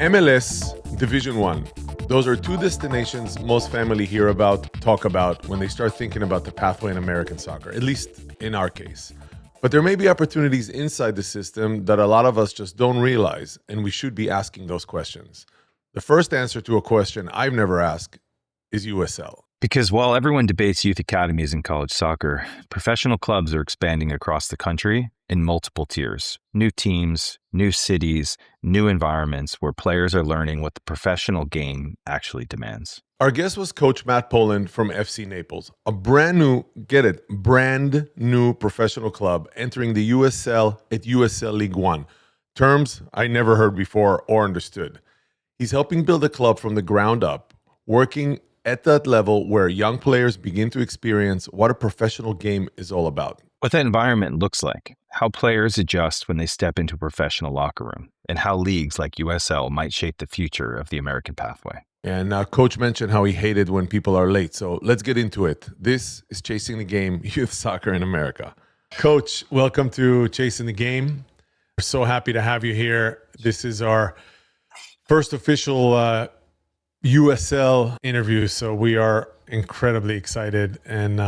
MLS Division One. Those are two destinations most family hear about, talk about when they start thinking about the pathway in American soccer, at least in our case. But there may be opportunities inside the system that a lot of us just don't realize, and we should be asking those questions. The first answer to a question I've never asked is USL. Because while everyone debates youth academies in college soccer, professional clubs are expanding across the country in multiple tiers. New teams, new cities, new environments where players are learning what the professional game actually demands. Our guest was Coach Matt Poland from FC Naples, a brand new professional club entering the USL at USL League One. Terms I never heard before or understood. He's helping build a club from the ground up, working at that level where young players begin to experience what a professional game is all about. What that environment looks like, how players adjust when they step into a professional locker room, and how leagues like USL might shape the future of the American pathway. And Coach mentioned how he hated when people are late. So let's get into it. This is Chasing the Game, Youth Soccer in America. Coach, welcome to Chasing the Game. We're so happy to have you here. This is our first official USL interview, so we are incredibly excited, and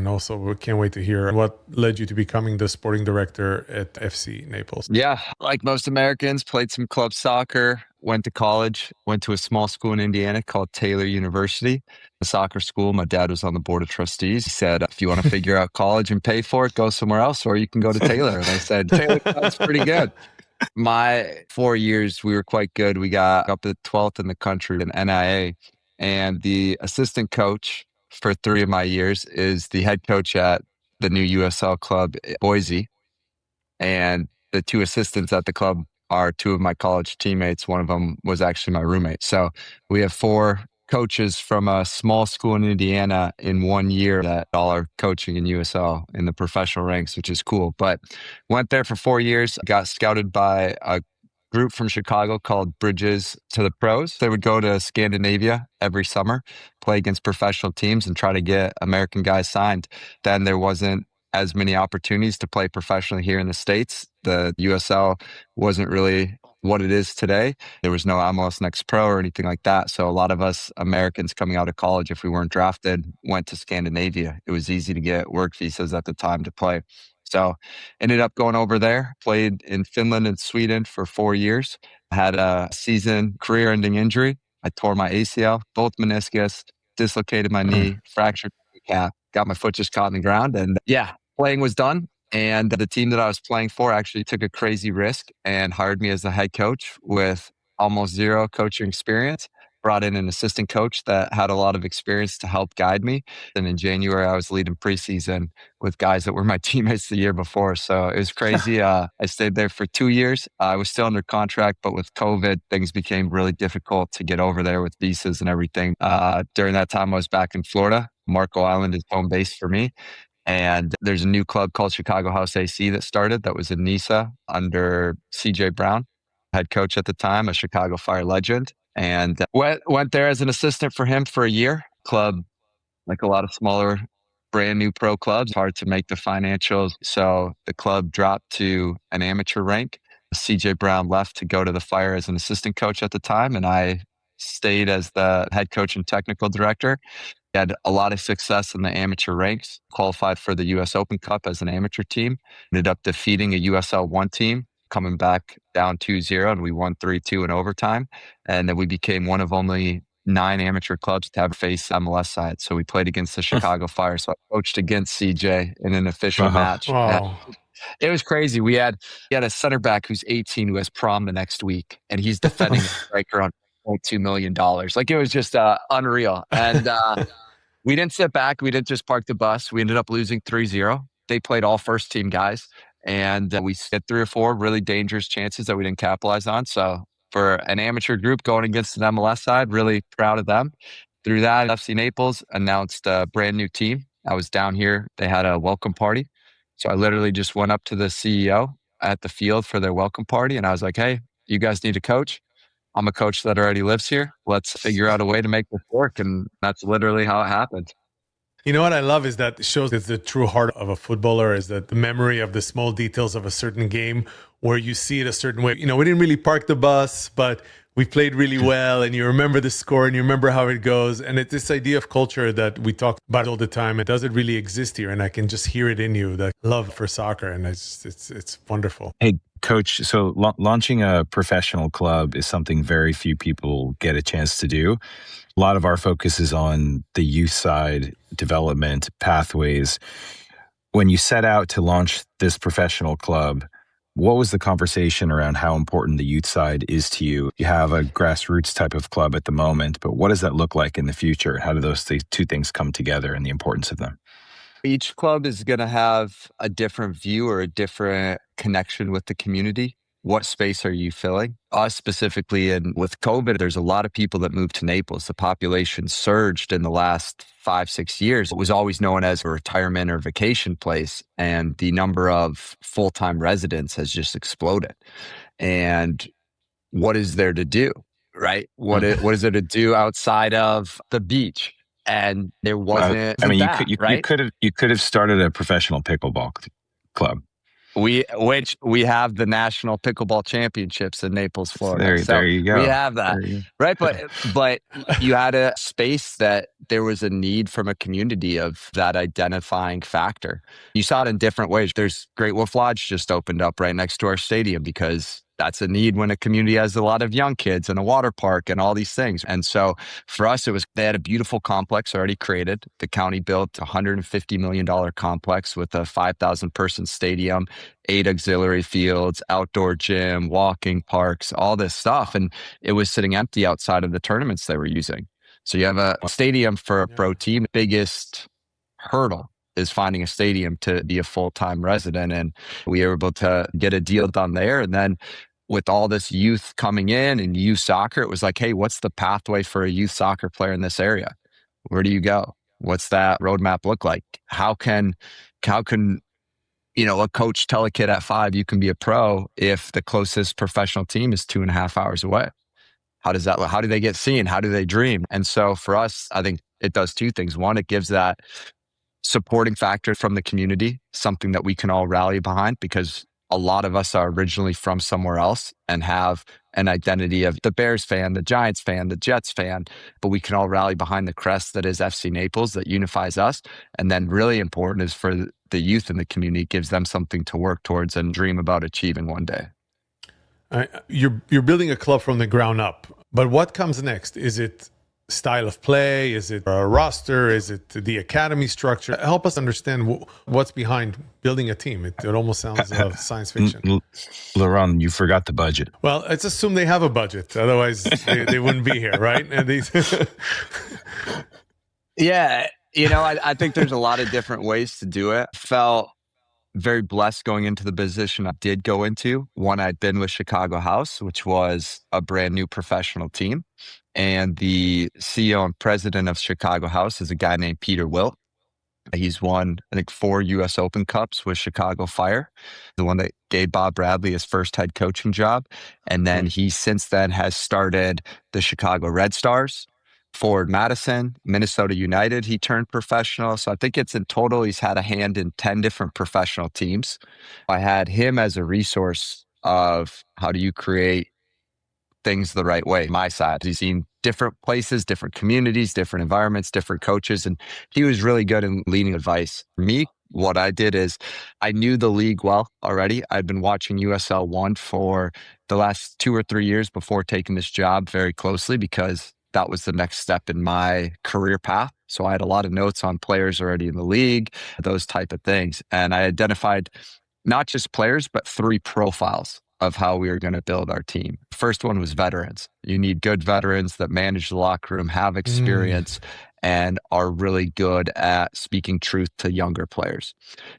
also we can't wait to hear what led you to becoming the sporting director at FC Naples. Yeah, like most Americans, played some club soccer, went to college, went to a small school in Indiana called Taylor University, a soccer school. My dad was on the board of trustees. He said, if you want to figure out college and pay for it, go somewhere else, or you can go to Taylor. And I said, Taylor, that's pretty good. My 4 years, we were quite good. We got up to 12th in the country in NIA. And the assistant coach for 3 of my years is the head coach at the new USL club, Boise. And the 2 assistants at the club are 2 of my college teammates. One of them was actually my roommate. So we have 4 coaches from a small school in Indiana in 1 year that all are coaching in USL in the professional ranks, which is cool. But went there for 4 years, got scouted by a group from Chicago called Bridges to the Pros. They would go to Scandinavia every summer, play against professional teams and try to get American guys signed. Then there wasn't as many opportunities to play professionally here in the States. The USL wasn't really what it is today. There was no MLS NEXT Pro or anything like that. So a lot of us Americans coming out of college, if we weren't drafted, went to Scandinavia. It was easy to get work visas at the time to play. So ended up going over there, played in Finland and Sweden for 4 years, had a season career-ending injury. I tore my ACL, both meniscus, dislocated my knee, fractured my calf, got my foot just caught in the ground. And yeah, playing was done. And the team that I was playing for actually took a crazy risk and hired me as the head coach with almost 0 coaching experience. Brought in an assistant coach that had a lot of experience to help guide me. And in January, I was leading preseason with guys that were my teammates the year before. So it was crazy. I stayed there for 2 years. I was still under contract, but with COVID, things became really difficult to get over there with visas and everything. During that time, I was back in Florida. Marco Island is home base for me. And there's a new club called Chicago House AC that started that was in NISA under CJ Brown, head coach at the time, a Chicago Fire legend. And went there as an assistant for him for a year. Club, like a lot of smaller, brand new pro clubs, hard to make the financials. So the club dropped to an amateur rank. CJ Brown left to go to the Fire as an assistant coach at the time. And I stayed as the head coach and technical director. Had a lot of success in the amateur ranks, qualified for the US Open Cup as an amateur team, ended up defeating a USL 1 team, coming back down 2-0, and we won 3-2 in overtime. And then we became one of only 9 amateur clubs to have faced MLS side. So we played against the Chicago Fire. So I coached against CJ in an official match. Wow. It was crazy. We had a center back who's 18 who has prom the next week, and he's defending a striker on $0.2 million. Like, it was just unreal. And we didn't sit back. We didn't just park the bus. We ended up losing 3-0. They played all first team guys. And we hit 3 or 4 really dangerous chances that we didn't capitalize on. So for an amateur group going against an MLS side, really proud of them. Through that, FC Naples announced a brand new team. I was down here. They had a welcome party. So I literally just went up to the CEO at the field for their welcome party. And I was like, hey, you guys need a coach. I'm a coach that already lives here. Let's figure out a way to make this work. And that's literally how it happened. You know what I love is that it shows it's the true heart of a footballer, is that the memory of the small details of a certain game where you see it a certain way. We didn't really park the bus, but we played really well, and you remember the score and you remember how it goes. And it's this idea of culture that we talk about all the time. It doesn't really exist here, and I can just hear it in you, that love for soccer, and it's wonderful. Hey, Coach, so launching a professional club is something very few people get a chance to do. A lot of our focus is on the youth side, development, pathways. When you set out to launch this professional club, what was the conversation around how important the youth side is to you? You have a grassroots type of club at the moment, but what does that look like in the future? How do those two things come together and the importance of them? Each club is going to have a different view or a different connection with the community. What space are you filling? Us specifically, and with COVID, there's a lot of people that moved to Naples. The population surged in the last 5-6 years. It was always known as a retirement or vacation place, and the number of full-time residents has just exploded. And what is there to do, right? What is there to do outside of the beach? And there wasn't that, right? You could have started a professional pickleball club. We have the national pickleball championships in Naples, Florida. There you go. We have that, right? But you had a space that there was a need from a community of that identifying factor. You saw it in different ways. There's Great Wolf Lodge just opened up right next to our stadium because that's a need when a community has a lot of young kids and a water park and all these things. And so for us, they had a beautiful complex already created. The county built a $150 million complex with a 5,000 person stadium, 8 auxiliary fields, outdoor gym, walking parks, all this stuff. And it was sitting empty outside of the tournaments they were using. So you have a stadium for a pro team. Biggest hurdle is finding a stadium to be a full-time resident. And we were able to get a deal done there. And then with all this youth coming in and youth soccer, it was like, hey, what's the pathway for a youth soccer player in this area? Where do you go? What's that roadmap look like? How can a coach tell a kid at 5 you can be a pro if the closest professional team is 2.5 hours away? How does that look? How do they get seen? How do they dream? And so for us, I think it does 2 things. One, it gives that supporting factor from the community, something that we can all rally behind, because a lot of us are originally from somewhere else and have an identity of the Bears fan, the Giants fan, the Jets fan, but we can all rally behind the crest that is FC Naples that unifies us. And then really important is for the youth in the community, gives them something to work towards and dream about achieving one day. You're building a club from the ground up, but what comes next? Is it style of play? Is it a roster? Is it the academy structure? Help us understand what's behind building a team. It almost sounds like science fiction. Laurent, you forgot the budget. Well, let's assume they have a budget. Otherwise, they wouldn't be here, right? And Yeah, I think there's a lot of different ways to do it. Felt very blessed going into the position I did go into. One, I'd been with Chicago House, which was a brand new professional team. And the CEO and president of Chicago House is a guy named Peter Wilt. He's won, I think, 4 U.S. Open Cups with Chicago Fire, the one that gave Bob Bradley his first head coaching job. And then he since then has started the Chicago Red Stars, Forward Madison, Minnesota United. He turned professional. So I think it's in total, he's had a hand in 10 different professional teams. I had him as a resource of how do you create things the right way. My side, he's seen different places, different communities, different environments, different coaches, and he was really good in leading advice. For me, what I did is I knew the league well already. I'd been watching USL 1 for the last 2 or 3 years before taking this job very closely because that was the next step in my career path. So I had a lot of notes on players already in the league, those type of things. And I identified not just players, but 3 profiles of how we were going to build our team. First one was veterans. You need good veterans that manage the locker room, have experience, and are really good at speaking truth to younger players.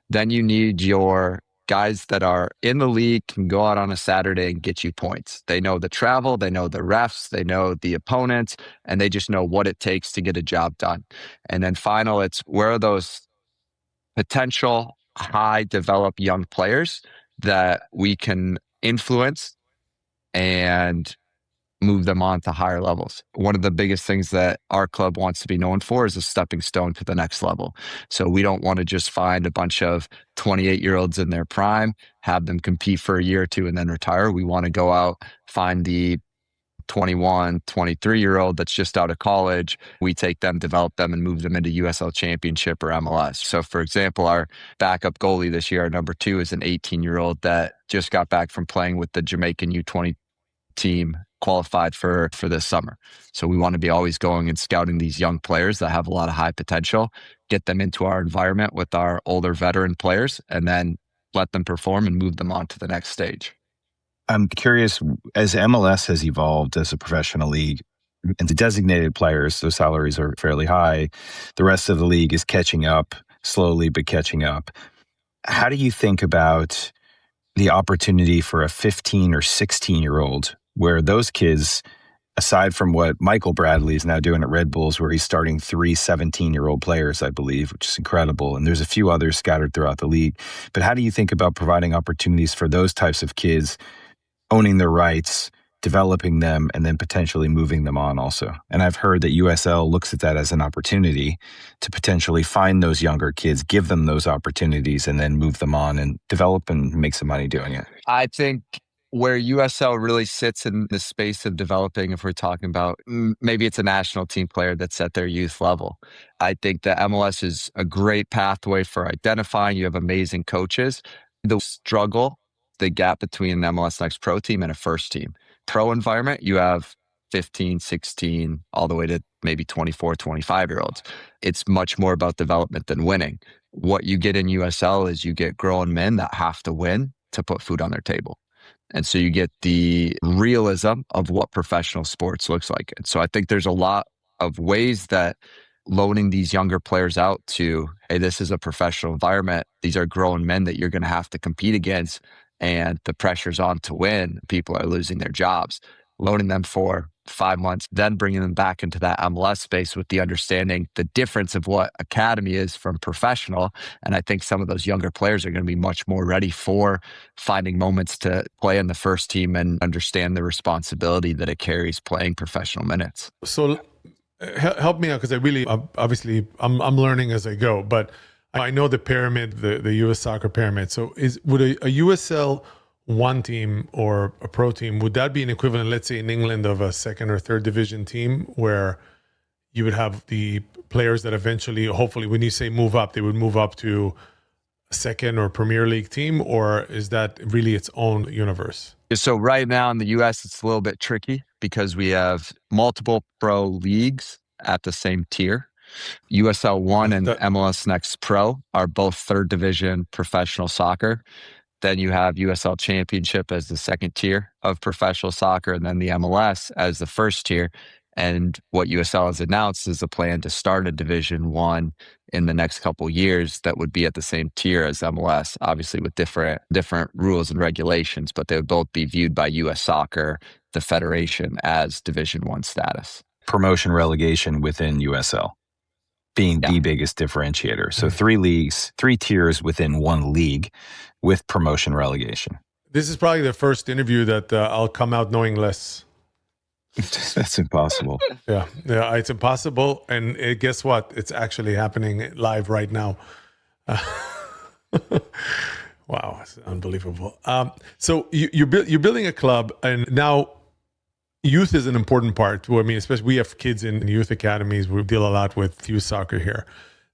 Then you need your guys that are in the league, can go out on a Saturday and get you points. They know the travel, they know the refs, they know the opponents, and they just know what it takes to get a job done. And then final, it's where are those potential high developed young players that we can influence and move them on to higher levels. One of the biggest things that our club wants to be known for is a stepping stone to the next level. So we don't want to just find a bunch of 28-year-olds in their prime, have them compete for a year or two and then retire. We want to go out, find the 21, 23-year-old that's just out of college. We take them, develop them, and move them into USL Championship or MLS. So, for example, our backup goalie this year, our number 2, is an 18-year-old that just got back from playing with the Jamaican U20 team, qualified for this summer. So we want to be always going and scouting these young players that have a lot of high potential, get them into our environment with our older veteran players, and then let them perform and move them on to the next stage. I'm curious, as MLS has evolved as a professional league, and the designated players, those salaries are fairly high. The rest of the league is catching up, slowly, but catching up. How do you think about the opportunity for a 15 or 16-year-old, where those kids, aside from what Michael Bradley is now doing at Red Bulls, where he's starting 3 17-year-old players, I believe, which is incredible. And there's a few others scattered throughout the league. But how do you think about providing opportunities for those types of kids, owning their rights, developing them, and then potentially moving them on also? And I've heard that USL looks at that as an opportunity to potentially find those younger kids, give them those opportunities, and then move them on and develop and make some money doing it. I think where USL really sits in the space of developing, if we're talking about maybe it's a national team player that's at their youth level, I think that MLS is a great pathway for identifying. You have amazing coaches. The struggle, the gap between an MLS Next Pro team and a first team. Pro environment, you have 15, 16, all the way to maybe 24, 25-year-olds. It's much more about development than winning. What you get in USL is you get grown men that have to win to put food on their table. And so you get the realism of what professional sports looks like. And so I think there's a lot of ways that loaning these younger players out to, hey, this is a professional environment. These are grown men that you're going to have to compete against, and the pressure's on to win. People are losing their jobs. Loaning them for 5 months, then bringing them back into that MLS space with the understanding the difference of what academy is from professional. And I think some of those younger players are going to be much more ready for finding moments to play in the first team and understand the responsibility that it carries playing professional minutes. So help me out, because I really, obviously, I'm learning as I go, but I know the pyramid, the U.S. soccer pyramid. So would a USL one team or a pro team, would that be an equivalent, let's say in England, of a second or third division team, where you would have the players that eventually, hopefully, when you say move up, they would move up to a second or Premier League team? Or is that really its own universe? So right now in the US, it's a little bit tricky because we have multiple pro leagues at the same tier. USL One and MLS Next Pro are both third division professional soccer. Then you have USL Championship as the second tier of professional soccer, and then the MLS as the first tier. And what USL has announced is a plan to start a Division One in the next couple of years that would be at the same tier as MLS, obviously with different rules and regulations, but they would both be viewed by US Soccer, the federation, as Division One status. Promotion relegation within USL being the biggest differentiator. So 3 leagues, 3 tiers within one league with promotion relegation. This is probably the first interview that I'll come out knowing less. That's impossible. Yeah, it's impossible. And guess what? It's actually happening live right now. Wow, it's unbelievable. So you're building a club, and now youth is an important part. I mean, especially we have kids in youth academies. We deal a lot with youth soccer here.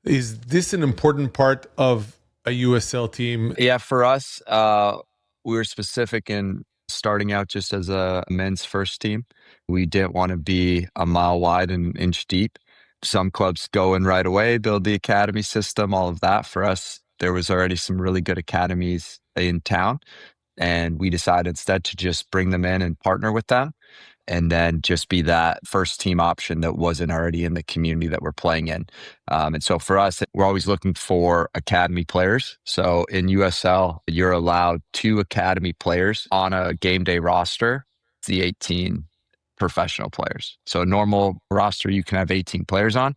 Is this an important part of a USL team? Yeah, for us, we were specific in starting out just as a men's first team. We didn't want to be a mile wide and an inch deep. Some clubs go in right away, build the academy system, all of that. For us, there was already some really good academies in town, and we decided instead to just bring them in and partner with them, and then just be that first team option that wasn't already in the community that we're playing in. And so for us, we're always looking for academy players. So in USL, you're allowed 2 academy players on a game day roster, the 18 professional players. So a normal roster, you can have 18 players on.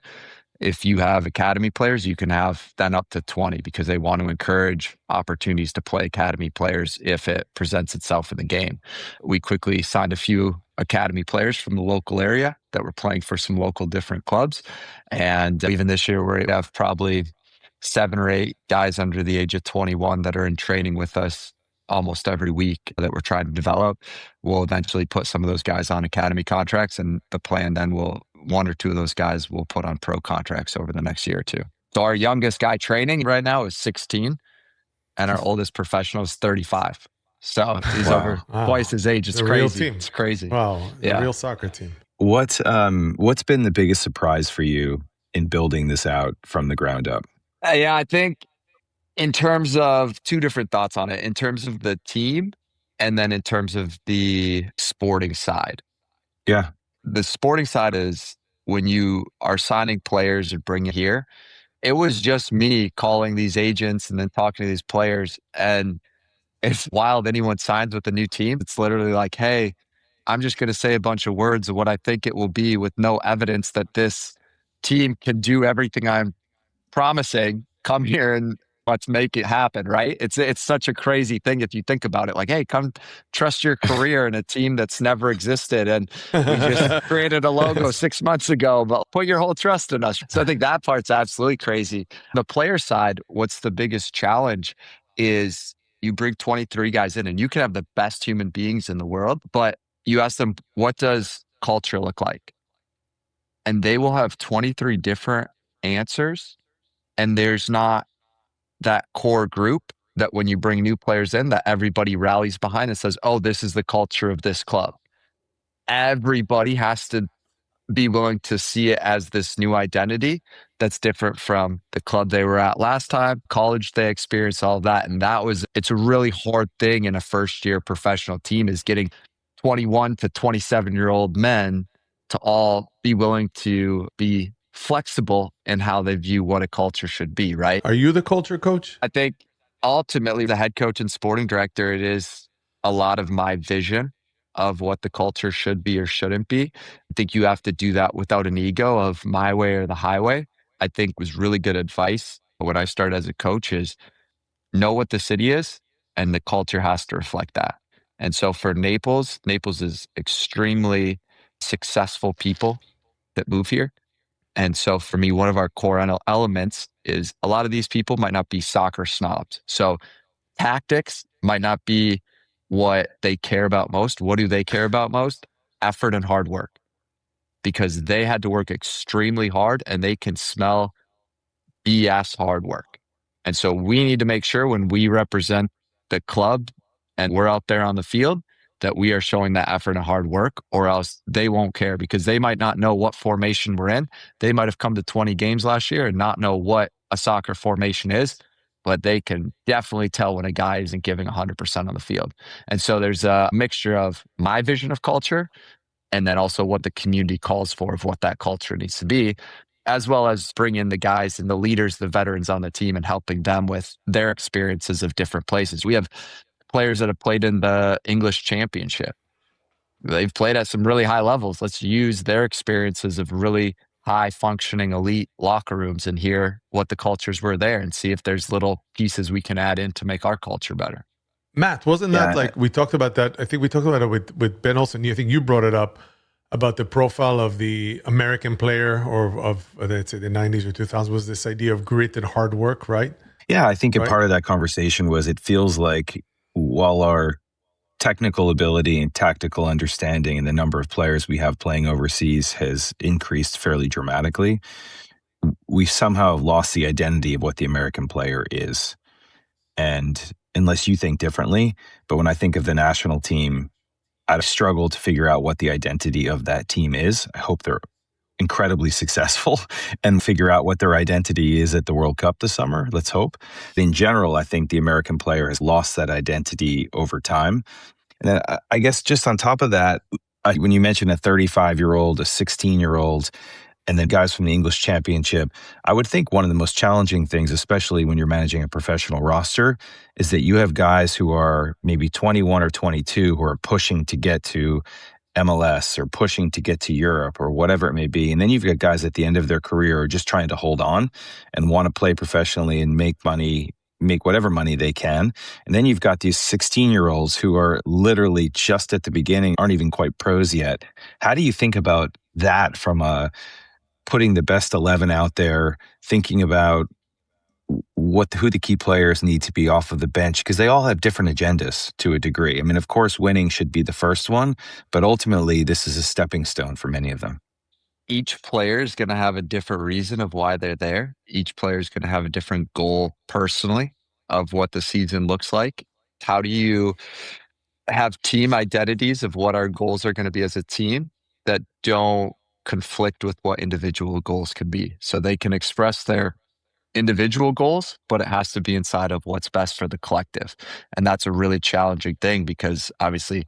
If you have academy players, you can have then up to 20, because they want to encourage opportunities to play academy players if it presents itself in the game. We quickly signed a few academy players from the local area that were playing for some local different clubs. And even this year, we have probably 7 or 8 guys under the age of 21 that are in training with us almost every week that we're trying to develop. We'll eventually put some of those guys on academy contracts, and the plan then will 1 or 2 of those guys will put on pro contracts over the next year or 2. So our youngest guy training right now is 16, and our oldest professional is 35. So he's over twice his age. It's The crazy. real team. It's crazy. Wow, Yeah. the real soccer team. What's been the biggest surprise for you in building this out from the ground up? Yeah, I think in terms of 2 different thoughts on it, in terms of the team and then in terms of the sporting side. Yeah. The sporting side is when you are signing players or bringing here, it was just me calling these agents and then talking to these players. And it's wild. Anyone signs with a new team, it's literally like, hey, I'm just going to say a bunch of words of what I think it will be with no evidence that this team can do everything I'm promising. Come here and let's make it happen, right? It's such a crazy thing if you think about it. Like, hey, come trust your career in a team that's never existed. And we just created a logo 6 months ago, but put your whole trust in us. So I think that part's absolutely crazy. The player side, what's the biggest challenge is you bring 23 guys in and you can have the best human beings in the world, but you ask them, what does culture look like? And they will have 23 different answers. And there's not that core group that when you bring new players in, that everybody rallies behind and says, oh, this is the culture of this club. Everybody has to be willing to see it as this new identity that's different from the club they were at last time, college they experienced, all of that. And it's a really hard thing in a first year professional team is getting 21 to 27-year-old men to all be willing to be flexible in how they view what a culture should be, right? Are you the culture coach? I think ultimately the head coach and sporting director, it is a lot of my vision of what the culture should be or shouldn't be. I think you have to do that without an ego of my way or the highway. I think was really good advice when I started as a coach is know what the city is and the culture has to reflect that. And so for Naples is extremely successful people that move here. And so for me, one of our core elements is a lot of these people might not be soccer snobs. So tactics might not be what they care about most. What do they care about most? Effort and hard work. Because they had to work extremely hard and they can smell BS hard work. And so we need to make sure when we represent the club and we're out there on the field, that we are showing that effort and hard work, or else they won't care because they might not know what formation we're in. They might have come to 20 games last year and not know what a soccer formation is, but they can definitely tell when a guy isn't giving 100% on the field. And so there's a mixture of my vision of culture and then also what the community calls for of what that culture needs to be, as well as bring in the guys and the leaders, the veterans on the team and helping them with their experiences of different places. We have players that have played in the English Championship. They've played at some really high levels. Let's use their experiences of really high functioning elite locker rooms and hear what the cultures were there and see if there's little pieces we can add in to make our culture better. Matt, wasn't that like we talked about that? I think we talked about it with Ben Olsen. I think you brought it up about the profile of the American player or of let's say the 90s or 2000s was this idea of grit and hard work, right? Yeah, I think a part of that conversation was it feels like while our technical ability and tactical understanding and the number of players we have playing overseas has increased fairly dramatically, we somehow lost the identity of what the American player is. And unless you think differently, but when I think of the national team, I've struggled to figure out what the identity of that team is. I hope they're incredibly successful and figure out what their identity is at the World Cup this summer. Let's hope. In general, I think the American player has lost that identity over time. And then I guess just on top of that, when you mention a 35-year-old, a 16-year-old, and then guys from the English Championship, I would think one of the most challenging things, especially when you're managing a professional roster, is that you have guys who are maybe 21 or 22 who are pushing to get to MLS or pushing to get to Europe or whatever it may be. And then you've got guys at the end of their career who are just trying to hold on and want to play professionally and make money make whatever money they can. And then you've got these 16-year-olds who are literally just at the beginning, aren't even quite pros yet. How do you think about that from putting the best 11 out there, thinking about who the key players need to be off of the bench, because they all have different agendas to a degree. I mean, of course, winning should be the first one, but ultimately, this is a stepping stone for many of them. Each player is going to have a different reason of why they're there. Each player is going to have a different goal personally of what the season looks like. How do you have team identities of what our goals are going to be as a team that don't conflict with what individual goals can be? So they can express their individual goals, but it has to be inside of what's best for the collective. And that's a really challenging thing because obviously,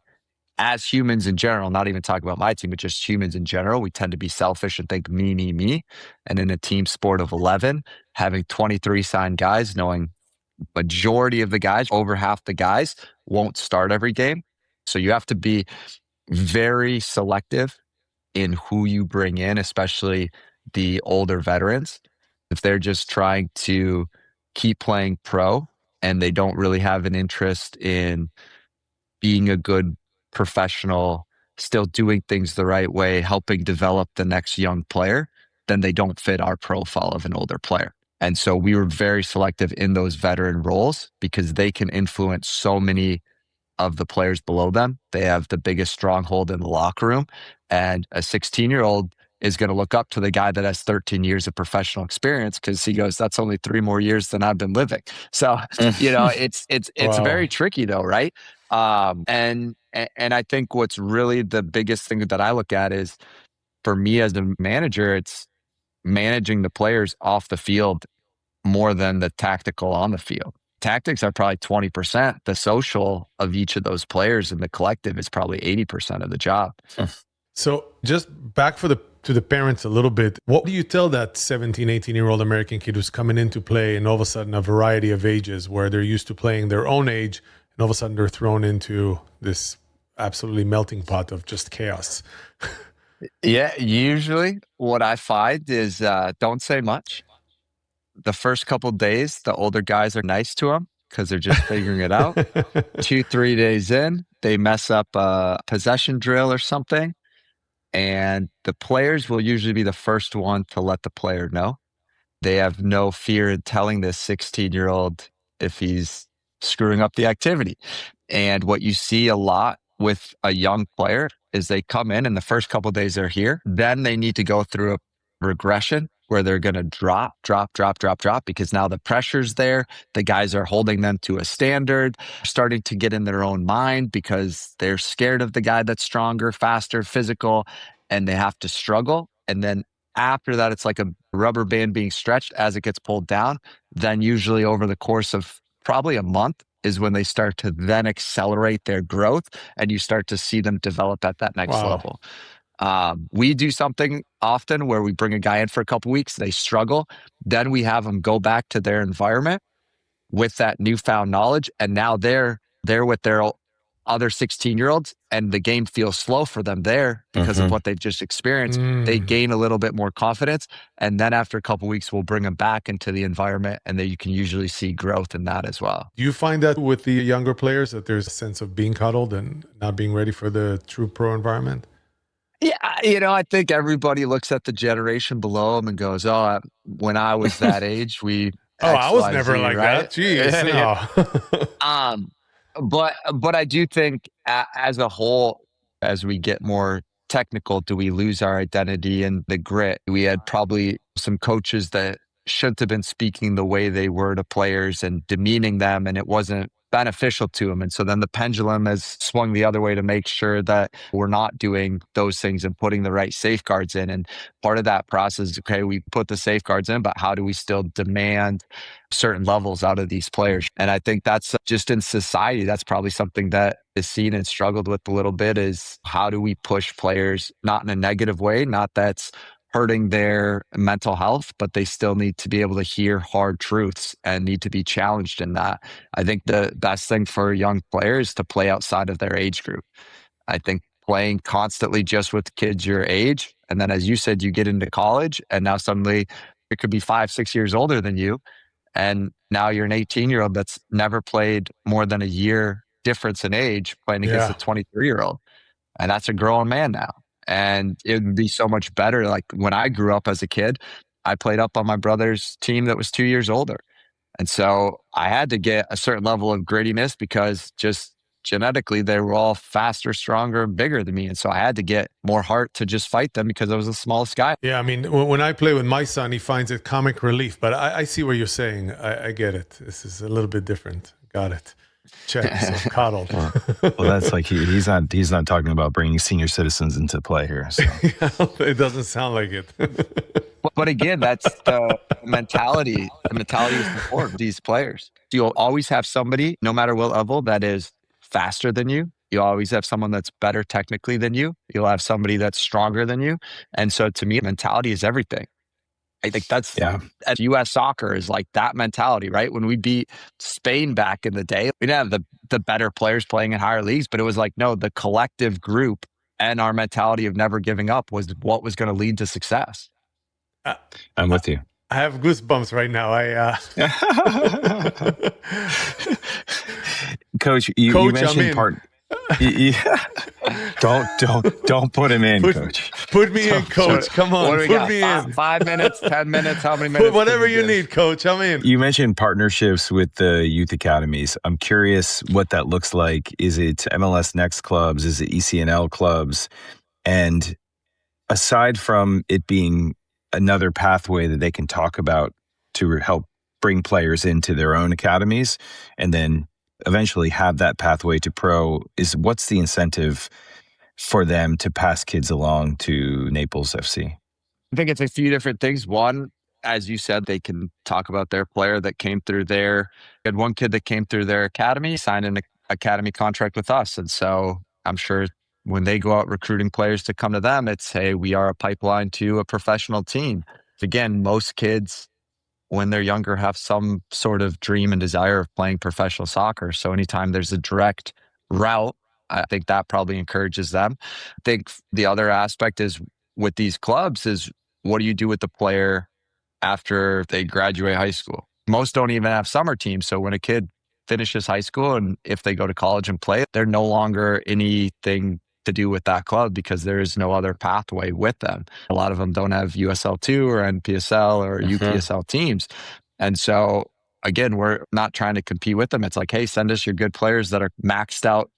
as humans in general, not even talking about my team, but just humans in general, we tend to be selfish and think me, me, me. And in a team sport of 11, having 23 signed guys, knowing majority of the guys, over half the guys, won't start every game. So you have to be very selective in who you bring in, especially the older veterans. If they're just trying to keep playing pro and they don't really have an interest in being a good professional, still doing things the right way, helping develop the next young player, then they don't fit our profile of an older player. And so we were very selective in those veteran roles because they can influence so many of the players below them. They have the biggest stronghold in the locker room. And a 16-year-old is going to look up to the guy that has 13 years of professional experience because he goes, that's only 3 more years than I've been living. So, it's Wow. very tricky though, right? And I think what's really the biggest thing that I look at is for me as a manager, it's managing the players off the field more than the tactical on the field. Tactics are probably 20%. The social of each of those players in the collective is probably 80% of the job. So just back to the parents a little bit. What do you tell that 17, 18-year-old American kid who's coming in to play and all of a sudden a variety of ages where they're used to playing their own age and all of a sudden they're thrown into this absolutely melting pot of just chaos? Yeah, usually what I find is don't say much. The first couple of days, the older guys are nice to them because they're just figuring it out. 2-3 days in, they mess up a possession drill or something. And the players will usually be the first one to let the player know. They have no fear in telling this 16-year-old if he's screwing up the activity. And what you see a lot with a young player is they come in and the first couple of days they're here. Then they need to go through a regression where they're going to drop because now the pressure's there. The guys are holding them to a standard, starting to get in their own mind because they're scared of the guy that's stronger, faster, physical, and they have to struggle. And then after that, it's like a rubber band being stretched as it gets pulled down. Then usually over the course of probably a month is when they start to then accelerate their growth and you start to see them develop at that next Wow. level. We do something often where we bring a guy in for a couple weeks, they struggle. Then we have them go back to their environment with that newfound knowledge. And now they're with their other 16-year-olds and the game feels slow for them there because of what they've just experienced. They gain a little bit more confidence. And then after a couple weeks, we'll bring them back into the environment and then you can usually see growth in that as well. Do you find that with the younger players that there's a sense of being coddled and not being ready for the true pro environment? Yeah, I think everybody looks at the generation below them and goes, "Oh, when I was that age, we." I was XYZ, never like right? that. Jeez, no. But I do think as a whole, as we get more technical, do we lose our identity and the grit? We had probably some coaches that shouldn't have been speaking the way they were to players and demeaning them, and it wasn't beneficial to them. And so then the pendulum has swung the other way to make sure that we're not doing those things and putting the right safeguards in. And part of that process is, okay, we put the safeguards in, but how do we still demand certain levels out of these players? And I think that's just in society, that's probably something that is seen and struggled with a little bit is how do we push players, not in a negative way, not that's hurting their mental health, but they still need to be able to hear hard truths and need to be challenged in that. I think the best thing for a young player is to play outside of their age group. I think playing constantly just with kids your age, and then as you said, you get into college and now suddenly it could be 5-6 years older than you. And now you're an 18-year-old that's never played more than a year difference in age playing against a 23-year-old. And that's a grown man now. And it would be so much better. Like when I grew up as a kid, I played up on my brother's team that was 2 years older. And so I had to get a certain level of grittiness because just genetically, they were all faster, stronger, bigger than me. And so I had to get more heart to just fight them because I was the smallest guy. Yeah, I mean, when I play with my son, he finds it comic relief. But I see what you're saying. I get it. This is a little bit different. Got it. Check. So coddled. Well, that's like he's not talking about bringing senior citizens into play here. So. It doesn't sound like it. But again, that's the mentality. The mentality is important. These players, you'll always have somebody, no matter what level, that is faster than you. You always have someone that's better technically than you. You'll have somebody that's stronger than you. And so to me, mentality is everything. I think that's at US soccer is like that mentality, right? When we beat Spain back in the day, we didn't have the better players playing in higher leagues, but it was like, no, the collective group and our mentality of never giving up was what was going to lead to success. I'm with you. I have goosebumps right now. Coach, you mentioned part. Don't put him in, Coach. Put me in, Coach. Come on, put me in. 5 minutes, 10 minutes, how many minutes? Put whatever you need, Coach. I'm in. You mentioned partnerships with the youth academies. I'm curious what that looks like. Is it MLS NEXT clubs? Is it ECNL clubs? And aside from it being another pathway that they can talk about to help bring players into their own academies and then eventually have that pathway to pro, what's the incentive for them to pass kids along to Naples FC? I think it's a few different things. One, as you said, they can talk about their player that came through there. We had one kid that came through their academy, signed an academy contract with us. And so I'm sure when they go out recruiting players to come to them, it's, hey, we are a pipeline to a professional team. Again, most kids, when they're younger, have some sort of dream and desire of playing professional soccer. So anytime there's a direct route, I think that probably encourages them. I think the other aspect is with these clubs is what do you do with the player after they graduate high school? Most don't even have summer teams. So when a kid finishes high school and if they go to college and play, they're no longer anything to do with that club because there is no other pathway with them. A lot of them don't have USL2 or NPSL or UPSL teams. And so again, we're not trying to compete with them. It's like, hey, send us your good players that are maxed out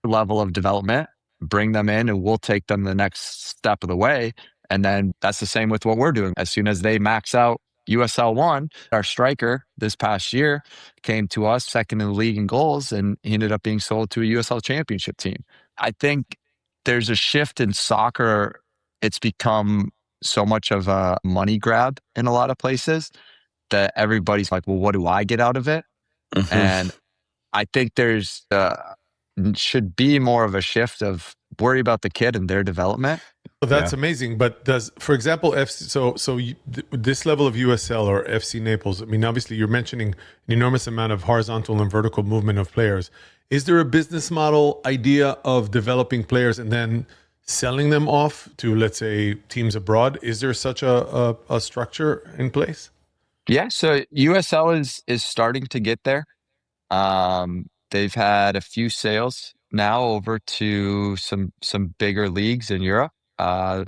level of development, bring them in and we'll take them the next step of the way. And then that's the same with what we're doing. As soon as they max out USL1, our striker this past year came to us second in the league in goals and he ended up being sold to a USL championship team. I think there's a shift in soccer. It's become so much of a money grab in a lot of places that everybody's like, well, what do I get out of it? And I think there's should be more of a shift of worry about the kid and their development. Well, that's amazing. But for example, this level of USL or FC Naples, I mean, obviously you're mentioning an enormous amount of horizontal and vertical movement of players. Is there a business model idea of developing players and then selling them off to, let's say, teams abroad? Is there such a structure in place? Yeah, so USL is starting to get there. They've had a few sales now over to some bigger leagues in Europe.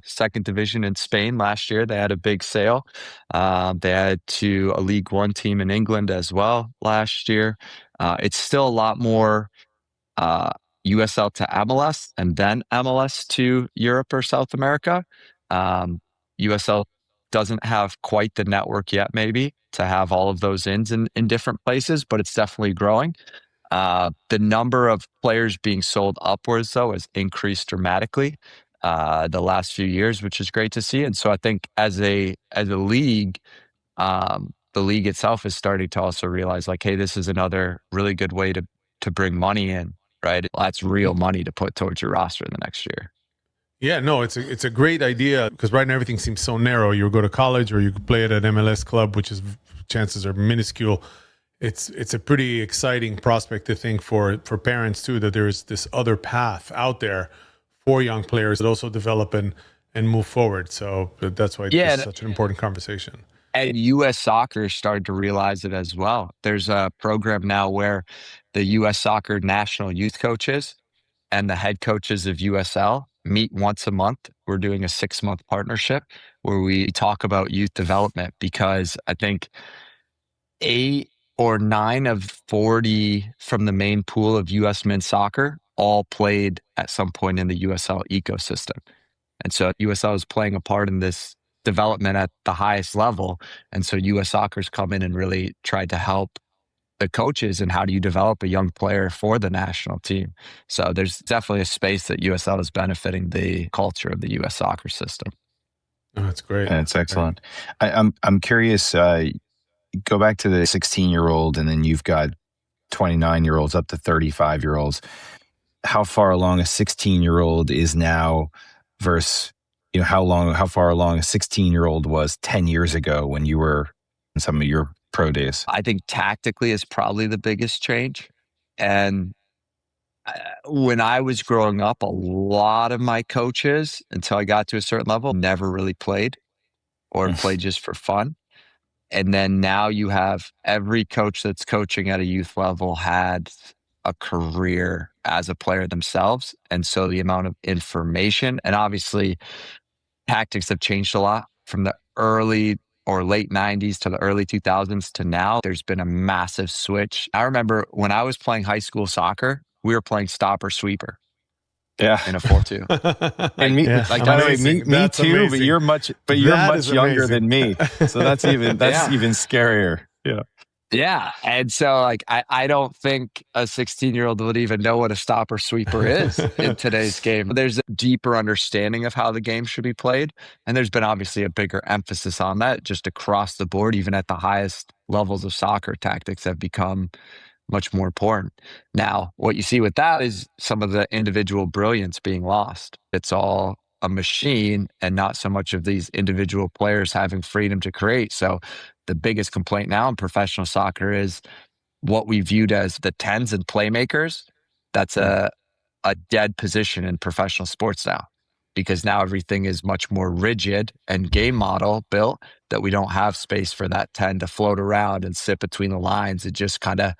Second division in Spain last year, they had a big sale. They had to a League One team in England as well last year. It's still a lot more USL to MLS and then MLS to Europe or South America. USL doesn't have quite the network yet, maybe, to have all of those ins in different places, but it's definitely growing. The number of players being sold upwards, though, has increased dramatically the last few years, which is great to see. And so I think as a league, the league itself is starting to also realize, like, hey, this is another really good way to bring money in, right? That's real money to put towards your roster in the next year. Yeah, no, it's a great idea because right now everything seems so narrow. You go to college or you could play at an MLS club, which is chances are minuscule. It's a pretty exciting prospect to think for parents too, that there's this other path out there for young players that also develop and move forward. So that's why it's such an important conversation. And U.S. Soccer started to realize it as well. There's a program now where the U.S. Soccer national youth coaches and the head coaches of USL meet once a month. We're doing a 6-month partnership where we talk about youth development, because I think 8 or 9 of 40 from the main pool of US men's soccer all played at some point in the USL ecosystem. And so USL is playing a part in this development at the highest level. And so US Soccer's come in and really tried to help the coaches and how do you develop a young player for the national team. So there's definitely a space that USL is benefiting the culture of the US soccer system. Oh, that's great. That's excellent. I'm curious. Go back to the 16-year-old, and then you've got 29-year-olds up to 35-year-olds. How far along a 16-year-old is now versus how far along a 16-year-old was 10 years ago when you were in some of your pro days? I think tactically is probably the biggest change. And when I was growing up, a lot of my coaches, until I got to a certain level, never really played or played just for fun. And then now you have every coach that's coaching at a youth level had a career as a player themselves. And so the amount of information, and obviously tactics have changed a lot from the early or late 90s to the early 2000s to now. There's been a massive switch. I remember when I was playing high school soccer, we were playing stopper sweeper Yeah. in a 4-2. And me, Yeah. by the way, me That's too. amazing. But you're much That is younger amazing. than me, so that's even Yeah. even scarier. Yeah. Yeah. And so like I don't think a 16-year-old would even know what a stopper sweeper is in today's game. There's a deeper understanding of how the game should be played. And there's been obviously a bigger emphasis on that just across the board, even at the highest levels of soccer. Tactics have become much more important. Now, what you see with that is some of the individual brilliance being lost. It's all a machine and not so much of these individual players having freedom to create. So the biggest complaint now in professional soccer is what we viewed as the tens and playmakers. That's a dead position in professional sports now, because now everything is much more rigid and game model built that we don't have space for that 10 to float around and sit between the lines and just kind of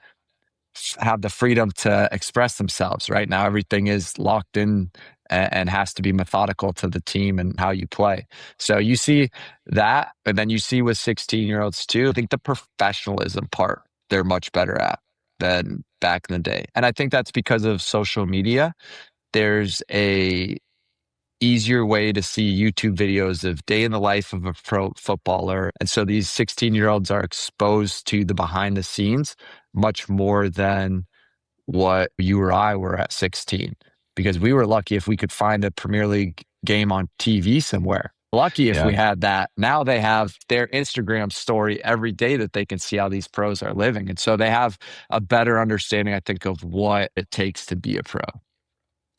have the freedom to express themselves. Right now, everything is locked in and has to be methodical to the team and how you play. So you see that, and then you see with 16-year-olds too, I think the professionalism part, they're much better at than back in the day. And I think that's because of social media. There's a easier way to see YouTube videos of day in the life of a pro footballer. And so these 16-year-olds are exposed to the behind the scenes much more than what you or I were at 16, because we were lucky if we could find a Premier League game on TV somewhere. Lucky if we had that. Now they have their Instagram story every day that they can see how these pros are living. And so they have a better understanding, I think, of what it takes to be a pro.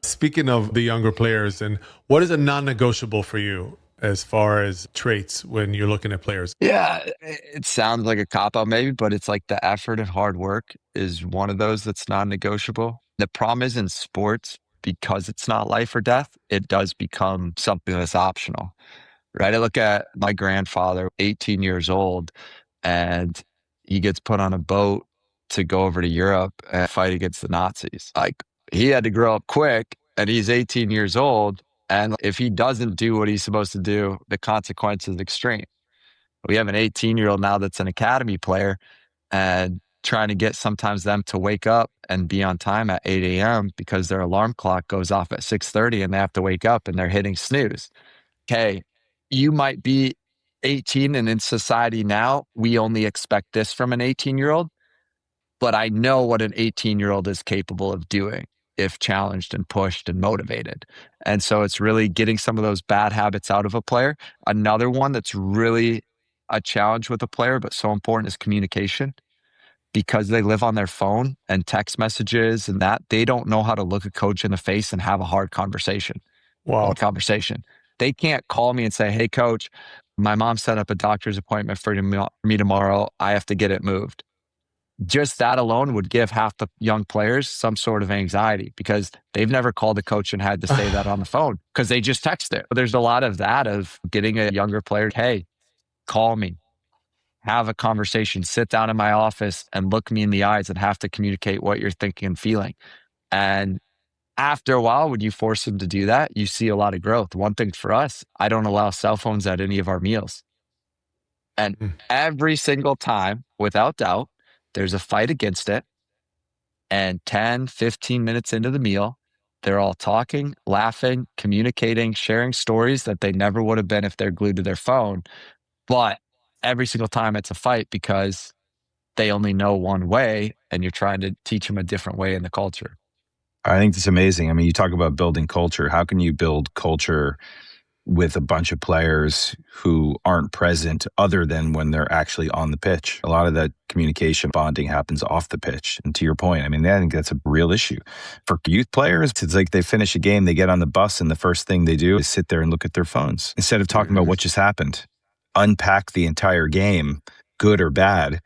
Speaking of the younger players, and what is a non-negotiable for you as far as traits when you're looking at players? Yeah, it sounds like a cop-out maybe, but it's like the effort and hard work is one of those that's non-negotiable. The problem is in sports, because it's not life or death, it does become something that's optional, right? I look at my grandfather, 18 years old, and he gets put on a boat to go over to Europe and fight against the Nazis. Like, he had to grow up quick, and he's 18 years old. And if he doesn't do what he's supposed to do, the consequence is extreme. We have an 18-year-old now that's an academy player and trying to get sometimes them to wake up and be on time at 8 a.m. because their alarm clock goes off at 6:30 and they have to wake up and they're hitting snooze. Okay, you might be 18 and in society now, we only expect this from an 18-year-old, but I know what an 18-year-old is capable of doing if challenged and pushed and motivated. And so it's really getting some of those bad habits out of a player. Another one that's really a challenge with a player, but so important, is communication. Because they live on their phone and text messages and that, they don't know how to look a coach in the face and have a hard conversation. Wow. They can't call me and say, hey, coach, my mom set up a doctor's appointment for me tomorrow. I have to get it moved. Just that alone would give half the young players some sort of anxiety because they've never called a coach and had to say that on the phone because they just text it. There's a lot of that, of getting a younger player, hey, call me, have a conversation, sit down in my office and look me in the eyes and have to communicate what you're thinking and feeling. And after a while, when you force them to do that, you see a lot of growth. One thing for us, I don't allow cell phones at any of our meals. And every single time, without doubt, there's a fight against it. And 10, 15 minutes into the meal, they're all talking, laughing, communicating, sharing stories that they never would have been if they're glued to their phone. But every single time it's a fight because they only know one way and you're trying to teach them a different way in the culture. I think it's amazing. I mean, you talk about building culture. How can you build culture with a bunch of players who aren't present other than when they're actually on the pitch? A lot of that communication bonding happens off the pitch. And to your point, I mean, I think that's a real issue. For youth players, it's like they finish a game, they get on the bus, and the first thing they do is sit there and look at their phones. Instead of talking about what just happened, unpack the entire game, good or bad,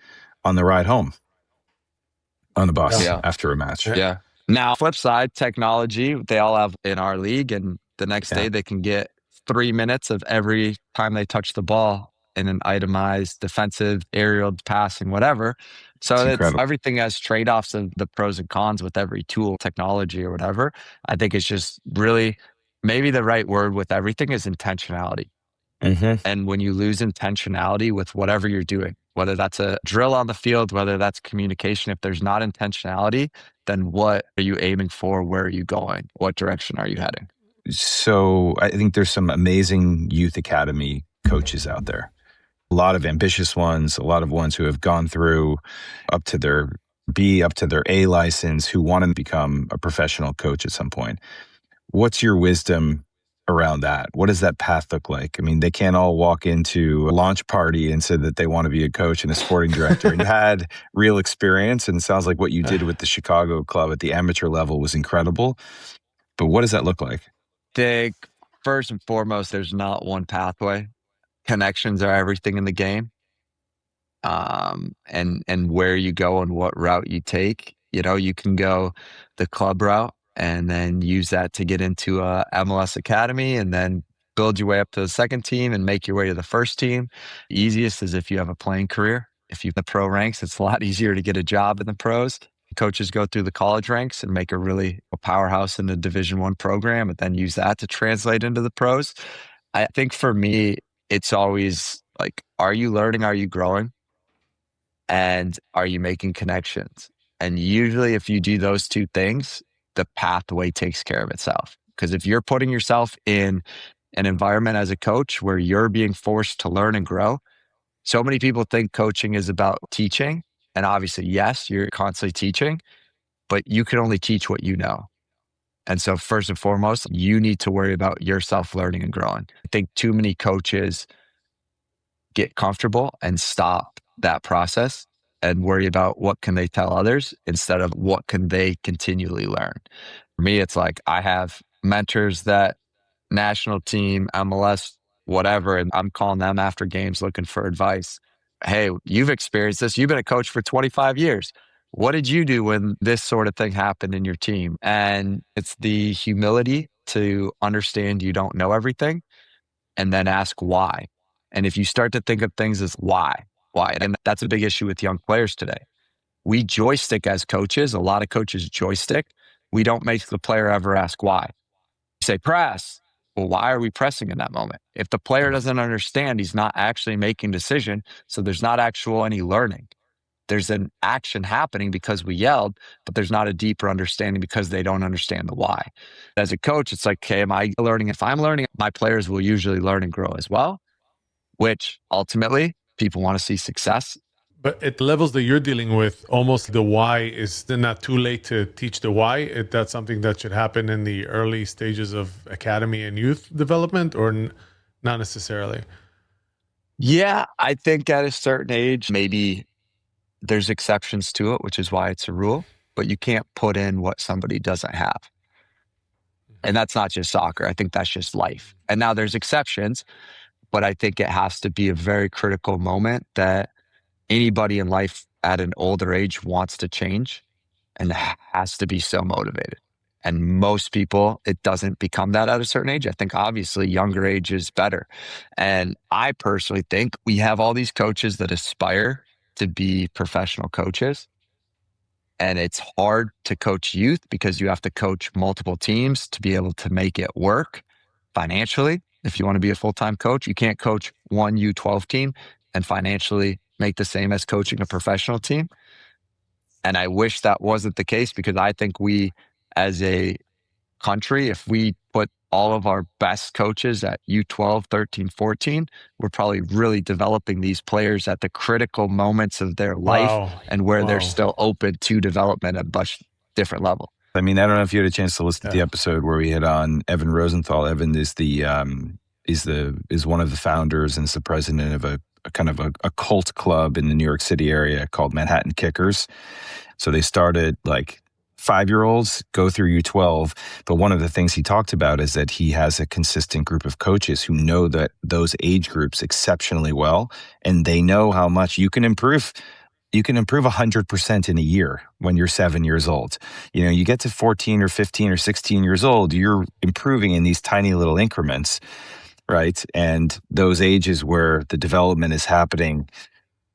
on the ride home, on the bus after a match. Yeah. Now, flip side, technology, they all have in our league, and the next day they can get 3 minutes of every time they touch the ball in an itemized defensive, aerial, passing, whatever. So it's everything has trade-offs of the pros and cons with every tool, technology or whatever. I think it's just really, maybe the right word with everything is intentionality. And when you lose intentionality with whatever you're doing, whether that's a drill on the field, whether that's communication, if there's not intentionality, then what are you aiming for? Where are you going? What direction are you heading? So I think there's some amazing youth academy coaches out there. A lot of ambitious ones, a lot of ones who have gone through up to their B, up to their A license, who want to become a professional coach at some point. What's your wisdom around that? What does that path look like? I mean, they can't all walk into a launch party and say that they want to be a coach and a sporting director. And you had real experience, and it sounds like what you did with the Chicago club at the amateur level was incredible. But what does that look like? I think first and foremost, there's not one pathway. Connections are everything in the game. And where you go and what route you take. You know, you can go the club route and then use that to get into a MLS academy and then build your way up to the second team and make your way to the first team. The easiest is if you have a playing career. If you're in the pro ranks, it's a lot easier to get a job in the pros. Coaches go through the college ranks and make a powerhouse in the Division I program and then use that to translate into the pros. I think for me, it's always like, are you learning? Are you growing? And are you making connections? And usually if you do those two things, the pathway takes care of itself. Because if you're putting yourself in an environment as a coach where you're being forced to learn and grow, so many people think coaching is about teaching. And obviously, yes, you're constantly teaching, but you can only teach what you know. And so first and foremost, you need to worry about yourself learning and growing. I think too many coaches get comfortable and stop that process and worry about what can they tell others instead of what can they continually learn. For me, it's like I have mentors that national team, MLS, whatever, and I'm calling them after games looking for advice. Hey, you've experienced this. You've been a coach for 25 years. What did you do when this sort of thing happened in your team? And it's the humility to understand you don't know everything and then ask why. And if you start to think of things as why, and that's a big issue with young players today. We joystick as coaches. A lot of coaches joystick. We don't make the player ever ask why. We say press. Well, why are we pressing in that moment? If the player doesn't understand, he's not actually making decision. So there's not any learning. There's an action happening because we yelled, but there's not a deeper understanding because they don't understand the why. As a coach, it's like, okay, am I learning? If I'm learning, my players will usually learn and grow as well, which ultimately people want to see success. But at the levels that you're dealing with, almost the why is not too late to teach the why. That's something that should happen in the early stages of academy and youth development, or not necessarily? Yeah, I think at a certain age, maybe there's exceptions to it, which is why it's a rule, but you can't put in what somebody doesn't have. And that's not just soccer. I think that's just life. And now there's exceptions, but I think it has to be a very critical moment that anybody in life at an older age wants to change and has to be so motivated. And most people, it doesn't become that at a certain age. I think obviously younger age is better. And I personally think we have all these coaches that aspire to be professional coaches. And it's hard to coach youth because you have to coach multiple teams to be able to make it work financially. If you want to be a full-time coach, you can't coach one U12 team and financially make the same as coaching a professional team. And I wish that wasn't the case, because I think we, as a country, if we put all of our best coaches at U12, 13, 14, we're probably really developing these players at the critical moments of their life Wow. and where they're Wow. still open to development at a much different level. I mean, I don't know if you had a chance to listen to the Yeah. episode where we hit on Evan Rosenthal. Evan is is one of the founders and is the president of a kind of a cult club in the New York City area called Manhattan Kickers. So they started like 5-year-olds go through U12. But one of the things he talked about is that he has a consistent group of coaches who know that those age groups exceptionally well, and they know how much you can improve. You can improve 100% in a year when you're 7 years old. You know, you get to 14 or 15 or 16 years old, you're improving in these tiny little increments, right? And those ages where the development is happening,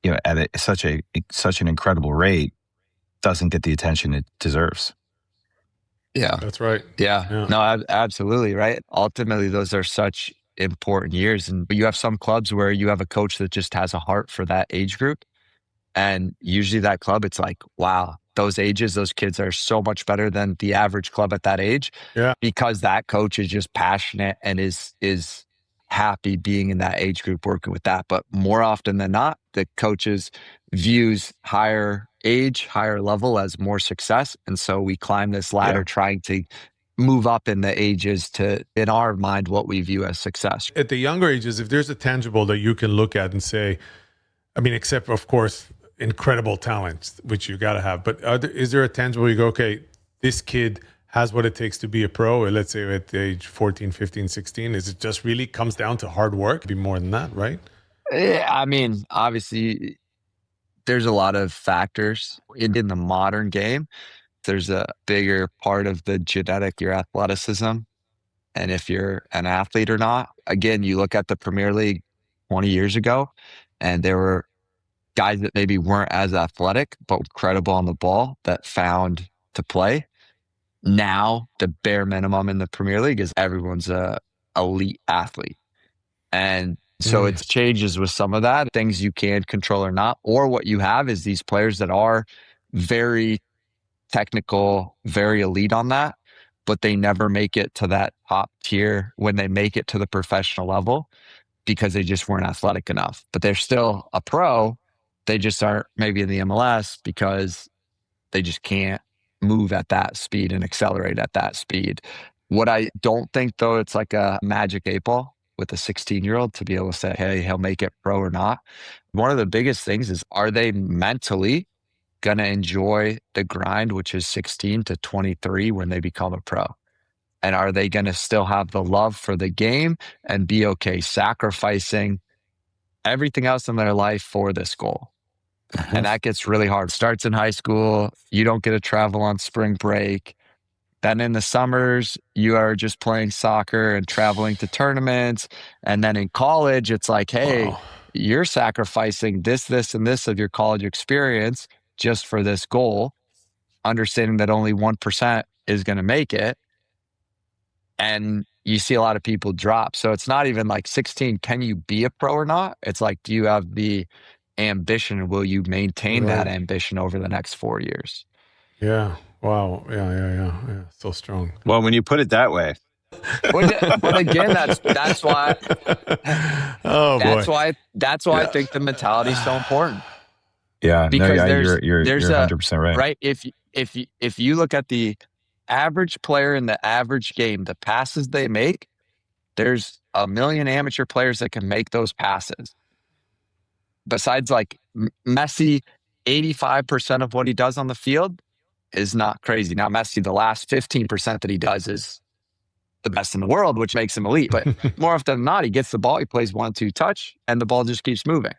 you know, at such an incredible rate, doesn't get the attention it deserves. Yeah. That's right. Yeah. No, absolutely. Right. Ultimately, those are such important years. And but you have some clubs where you have a coach that just has a heart for that age group. And usually that club, it's like, wow, those ages, those kids are so much better than the average club at that age. Yeah. Because that coach is just passionate and is happy being in that age group, working with that. But more often than not, the coaches views higher age, higher level as more success. And so we climb this ladder trying to move up in the ages to, in our mind, what we view as success. At the younger ages, if there's a tangible that you can look at and say, I mean, except of course, incredible talents, which you got to have, but is there a tangible you go, okay, this kid has what it takes to be a pro, or let's say at the age 14, 15, 16, is it just really comes down to hard work? It'd be more than that, right? Yeah, I mean, obviously, there's a lot of factors in the modern game. There's a bigger part of the genetic, your athleticism, and if you're an athlete or not. Again, you look at the Premier League 20 years ago, and there were guys that maybe weren't as athletic, but credible on the ball that found to play. Now, the bare minimum in the Premier League is everyone's a elite athlete. And so it changes with some of that, things you can control or not. Or what you have is these players that are very technical, very elite on that, but they never make it to that top tier when they make it to the professional level because they just weren't athletic enough. But they're still a pro. They just aren't maybe in the MLS because they just can't move at that speed and accelerate at that speed. What I don't think, though, it's like a magic 8-ball with a 16-year-old to be able to say, hey, he'll make it pro or not. One of the biggest things is, are they mentally going to enjoy the grind, which is 16 to 23 when they become a pro? And are they going to still have the love for the game and be okay sacrificing everything else in their life for this goal? And that gets really hard. Starts in high school. You don't get to travel on spring break. Then in the summers, you are just playing soccer and traveling to tournaments. And then in college, it's like, hey, you're sacrificing this, and this of your college experience just for this goal, understanding that only 1% is going to make it. And you see a lot of people drop. So it's not even like 16, can you be a pro or not? It's like, do you have the ambition, and will you maintain that ambition over the next 4 years? Yeah. Wow. Yeah. So strong. Well, when you put it that way. But again, that's why. That's why I think the mentality is so important. Yeah. Because you're 100% right. Right. If you look at the average player in the average game, the passes they make, there's a million amateur players that can make those passes. Besides, like Messi, 85% of what he does on the field is not crazy. Now, Messi, the last 15% that he does is the best in the world, which makes him elite. But more often than not, he gets the ball, he plays 1-2 touch, and the ball just keeps moving.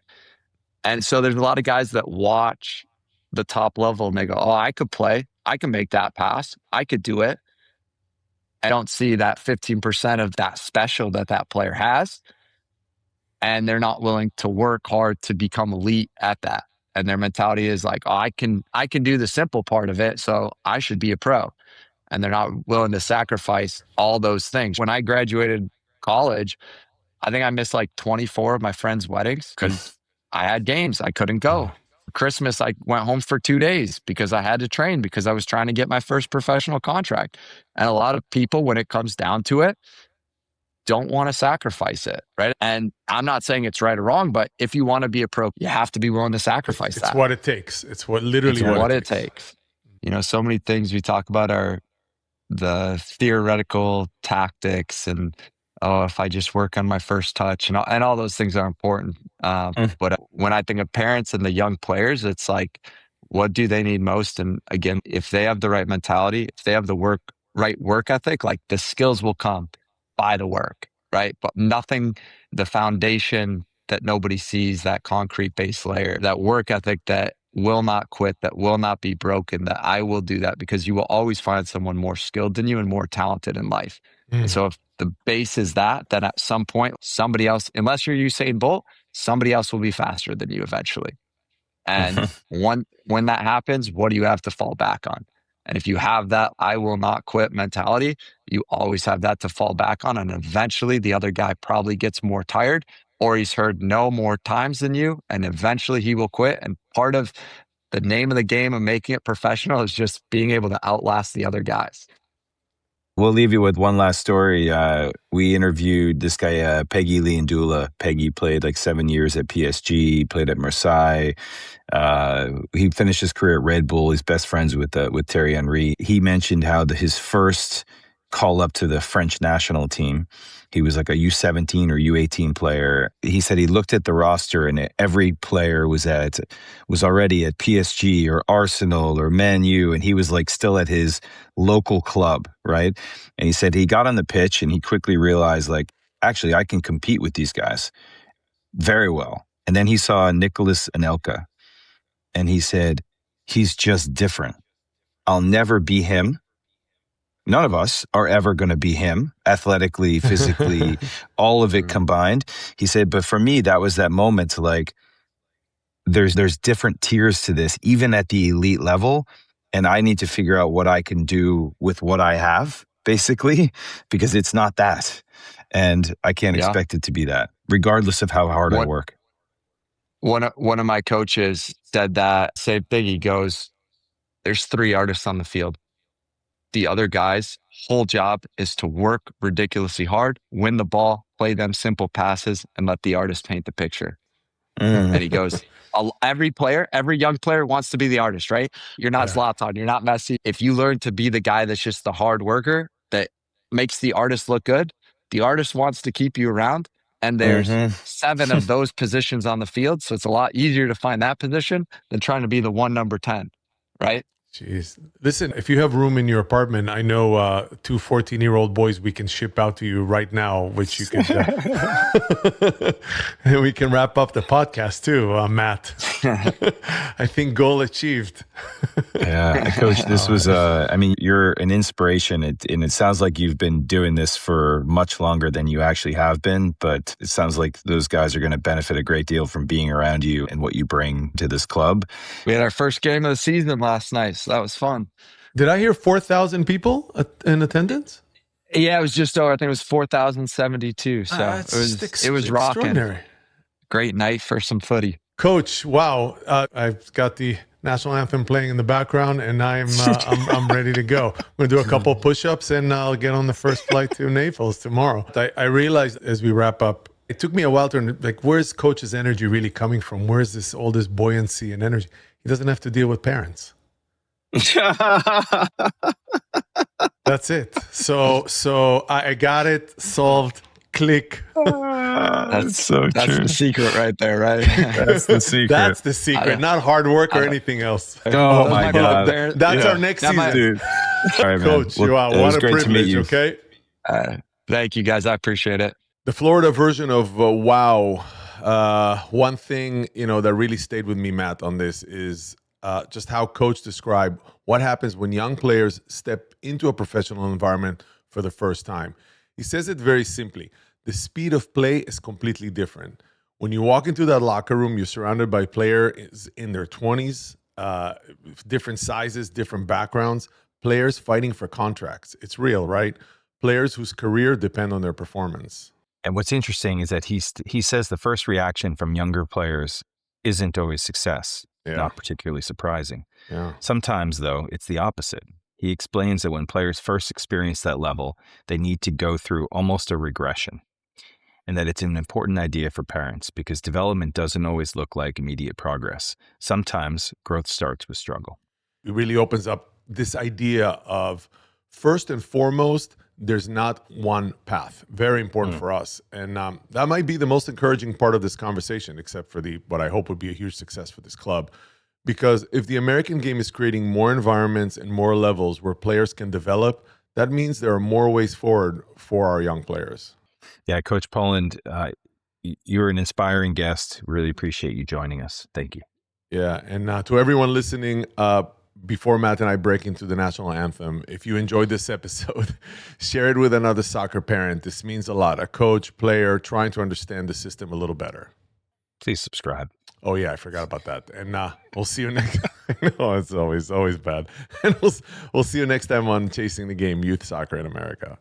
And so there's a lot of guys that watch the top level and they go, oh, I could play. I can make that pass. I could do it. I don't see that 15% of that special that player has. And they're not willing to work hard to become elite at that. And their mentality is like, oh, I can do the simple part of it, so I should be a pro. And they're not willing to sacrifice all those things. When I graduated college, I think I missed like 24 of my friends' weddings because I had games. I couldn't go. Christmas, I went home for 2 days because I had to train because I was trying to get my first professional contract. And a lot of people, when it comes down to it, don't want to sacrifice it, right? And I'm not saying it's right or wrong, but if you want to be a pro, you have to be willing to sacrifice that. It's what it takes. It's what literally it takes. You know, so many things we talk about are the theoretical tactics and, oh, if I just work on my first touch and all those things are important. But when I think of parents and the young players, it's like, what do they need most? And again, if they have the right mentality, if they have the right work ethic, like the skills will come by the work, right? But nothing, the foundation that nobody sees, that concrete base layer, that work ethic that will not quit, that will not be broken, that I will do that because you will always find someone more skilled than you and more talented in life. And so if the base is that, then at some point, somebody else, unless you're Usain Bolt, somebody else will be faster than you eventually. And when that happens, what do you have to fall back on? And if you have that I will not quit mentality, you always have that to fall back on. And eventually the other guy probably gets more tired or he's heard no more times than you. And eventually he will quit. And part of the name of the game of making it professional is just being able to outlast the other guys. We'll leave you with one last story. We interviewed this guy, Peggy Leandula. Peggy played like 7 years at PSG, played at Marseille. He finished his career at Red Bull. He's best friends with Thierry Henry. He mentioned how his first call up to the French national team, he was like a U17 or U18 player. He said he looked at the roster and every player was already at PSG or Arsenal or Man U, and he was like still at his local club, right? And he said he got on the pitch and he quickly realized, like, actually, I can compete with these guys very well. And then he saw Nicholas Anelka, and he said, he's just different. I'll never be him. None of us are ever going to be him, athletically, physically, all of it combined. He said, but for me, that was that moment to like, there's different tiers to this, even at the elite level. And I need to figure out what I can do with what I have, basically, because it's not that. And I can't expect it to be that, regardless of how hard I work. One of my coaches said that same thing. He goes, there's 3 artists on the field. The other guys' whole job is to work ridiculously hard, win the ball, play them simple passes, and let the artist paint the picture. And he goes, every young player wants to be the artist, right? You're not Zlatan, you're not Messi. If you learn to be the guy that's just the hard worker that makes the artist look good, the artist wants to keep you around. And there's 7 of those positions on the field. So it's a lot easier to find that position than trying to be the one number 10, right? Jeez. Listen, if you have room in your apartment, I know 2 14-year-old boys we can ship out to you right now, which you can, and we can wrap up the podcast too, Matt. I think goal achieved. Yeah, Coach, this was, you're an inspiration. And it sounds like you've been doing this for much longer than you actually have been, but it sounds like those guys are going to benefit a great deal from being around you and what you bring to this club. We had our first game of the season last night, so that was fun. Did I hear 4,000 people in attendance? Yeah, it was just over. I think it was 4,072. So it was rocking. Great night for some footy. Coach, wow. I've got the national anthem playing in the background, and I'm ready to go. I'm going to do a couple push-ups, and I'll get on the first flight to Naples tomorrow. I realized as we wrap up, it took me a while to, like, where's Coach's energy really coming from? Where's all this buoyancy and energy? He doesn't have to deal with parents. That's it. So I got it solved. Click. That's so true. That's the secret right there, right? That's the secret. That's the secret, not hard work or anything else. Oh my God. That's our next season. Dude. All right, man. Coach, wow, what a privilege, okay? Thank you, guys. I appreciate it. The Florida version of wow. One thing, that really stayed with me, Matt, on this is just how Coach described what happens when young players step into a professional environment for the first time. He says it very simply. The speed of play is completely different. When you walk into that locker room, you're surrounded by players in their 20s, different sizes, different backgrounds, players fighting for contracts. It's real, right? Players whose career depend on their performance. And what's interesting is that he says the first reaction from younger players isn't always success, not particularly surprising. Yeah. Sometimes, though, it's the opposite. He explains that when players first experience that level, they need to go through almost a regression, and that it's an important idea for parents because development doesn't always look like immediate progress. Sometimes growth starts with struggle. It really opens up this idea of, first and foremost, there's not one path. Very important for us. And that might be the most encouraging part of this conversation, except for what I hope would be a huge success for this club. Because if the American game is creating more environments and more levels where players can develop, that means there are more ways forward for our young players. Yeah, Coach Poland, you're an inspiring guest. Really appreciate you joining us. Thank you. Yeah, and to everyone listening, before Matt and I break into the national anthem, if you enjoyed this episode, share it with another soccer parent. This means a lot. A coach, player, trying to understand the system a little better. Please subscribe. Oh yeah, I forgot about that. And we'll see you next. No, it's always bad. And we'll see you next time on Chasing the Game: Youth Soccer in America.